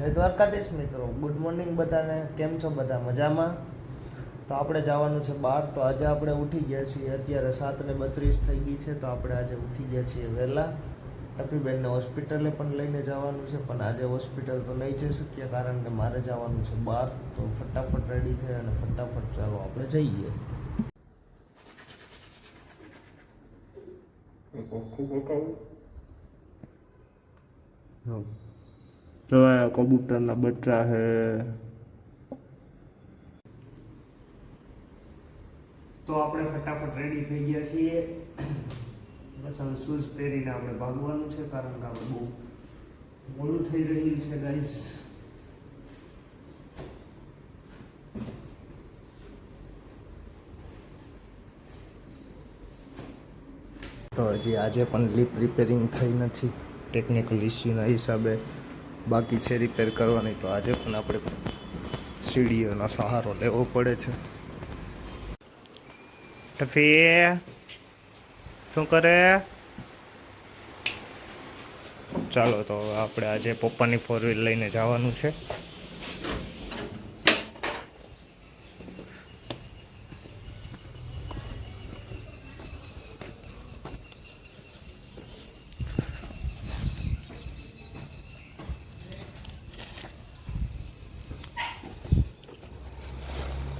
જય દ્વારકાધીશ મિત્રો, good morning બધાને. કેમ છો બધા? મજામાં? તો આપણે જવાનું છે બહાર. તો આજે આપણે ઉઠી ગયા છીએ, અત્યારે 7:32 થઈ ગઈ છે. તો આપણે આજે ઉઠી ગયા છીએ વહેલા. ટપીબેનને હોસ્પિટલે પણ લઈને જવાનું છે, પણ આજે હોસ્પિટલ તો નહીં જઈ શકીએ કારણ કે મારે જવાનું છે બહાર. તો ફટાફટ રેડી થઈ અને ફટાફટ ચાલો આપણે જઈએ. તો કબૂતરના બચ્ચા હે. તો આપણે ફટાફટ રેડી થઈ ગયા છીએ. બસ હવે શૂઝ પહેરીને આપણે ભાગવાનું છે કારણ કે આપણે બહુ મોડું થઈ રહ્યું છે ગાઈસ. તો હજી આજે પણ લિપ રિપેરિંગ થઈ નથી, ટેકનિકલ ઇસ્યુના હિસાબે બાકી છે રિપેર કરવાની. તો આજે પણ આપણે સીડીઓનો સહારો લેવો પડે છે. ટફી શું કરે? ચાલો તો આપણે આજે પપ્પાની 4 વ્હીલ લઈને જવાનું છે.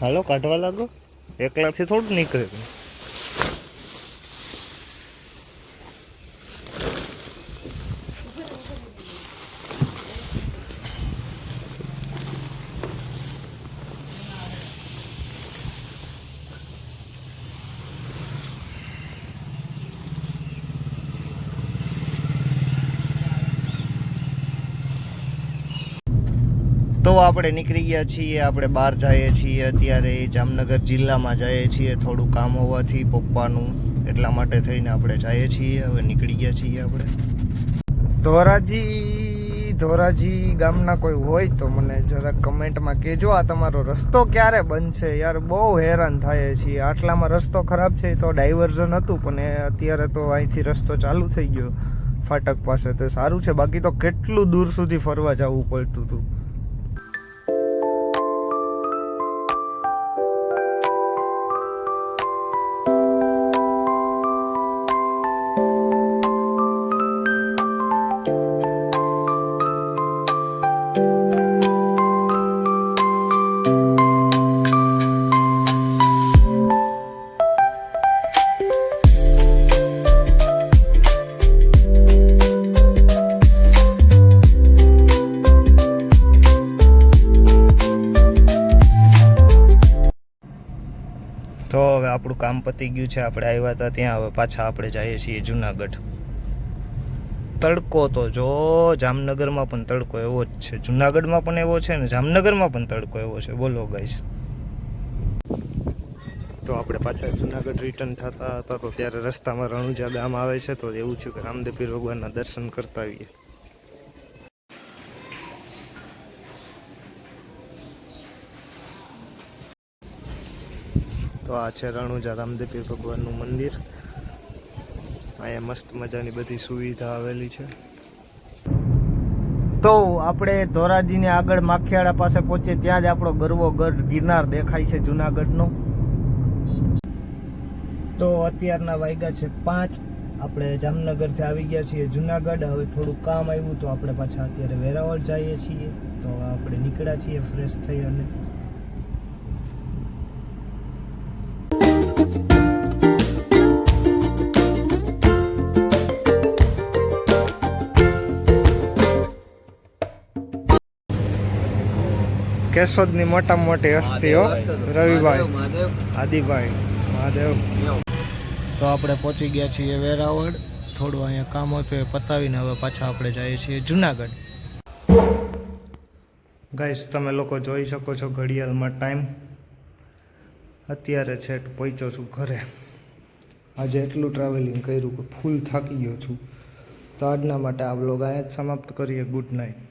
હાલો કાઢવા લાગો, એકલાથી થોડું નીકળે. તો આપણે નીકળી ગયા છીએ, આપણે બહાર જઈએ છીએ. અત્યારે જામનગર જિલ્લામાં જઈએ છીએ, થોડું કામ હોવાથી પપ્પાનું, એટલા માટે થઈને આપણે જઈએ છીએ. હવે નીકળી ગયા છીએ આપણે. ધોરાજી ગામના કોઈ હોય તો મને જરાક કમેન્ટમાં કહેજો, આ તમારો રસ્તો ક્યારે બનશે યાર? બહુ હેરાન થાય છીએ. આટલામાં રસ્તો ખરાબ છે તો ડાયવર્ઝન હતું, પણ અત્યારે તો અહીંથી રસ્તો ચાલુ થઈ ગયો ફાટક પાસે. તે સારું છે, બાકી તો કેટલું દૂર સુધી ફરવા જવું પડતું હતું. તો હવે આપણું કામ પતી ગયું છે. આપણે આવ્યા હતા ત્યાં, હવે પાછા આપણે જઈએ છીએ જુનાગઢ. તડકો તો જો જામનગરમાં પણ તડકો એવો જ છે, જુનાગઢમાં પણ એવો છે ને જામનગરમાં પણ તડકો એવો છે. બોલો ગાઈસ. તો આપણે પાછા જુનાગઢ રિટર્ન થતા હતા તો ત્યારે રસ્તામાં રણુજા ગામ આવે છે, તો એવું છે કે રામદેવ પીર ભગવાનના દર્શન કરતા આવીએ. તો આ છે રણુજા રામદેવ પીર ભગવાનનું મંદિર. અહીંયા મસ્ત મજાની બધી સુવિધા આવેલી છે. તો આપણે ધોરાજીને આગળ માખિયાળા પાસે પહોંચે ત્યાં જ આપણો ગરવો ગઢ ગિરનાર દેખાય છે જુનાગઢનો. તો અત્યારના વાગ્યા છે 5. આપણે જામનગરથી આવી ગયા છીએ જુનાગઢ. હવે થોડું કામ આવ્યું તો આપણે પાછા અત્યારે વેરાવળ જઈએ છીએ. તો આપણે નીકળ્યા છીએ ફ્રેશ થઈ અને કેશોદની મોટામાં મોટી હસ્તીઓ રવિભાઈ, આદિભાઈ, મહાદેવ. તો આપણે પહોંચી ગયા છીએ વેરાવળ. થોડું અહીંયા કામ હતું એ પતાવીને હવે પાછા આપણે જઈએ છીએ જુનાગઢ. ગાઈસ તમે લોકો જોઈ શકો છો ઘડિયાળમાં ટાઈમ. અત્યારે છેક પહોંચ્યો છું ઘરે. આજે એટલું ટ્રાવેલિંગ કર્યું કે ફૂલ થાકી ગયો છું. તો આજના માટે આ વ્લોગ અહીંયા જ સમાપ્ત કરીએ. Good night.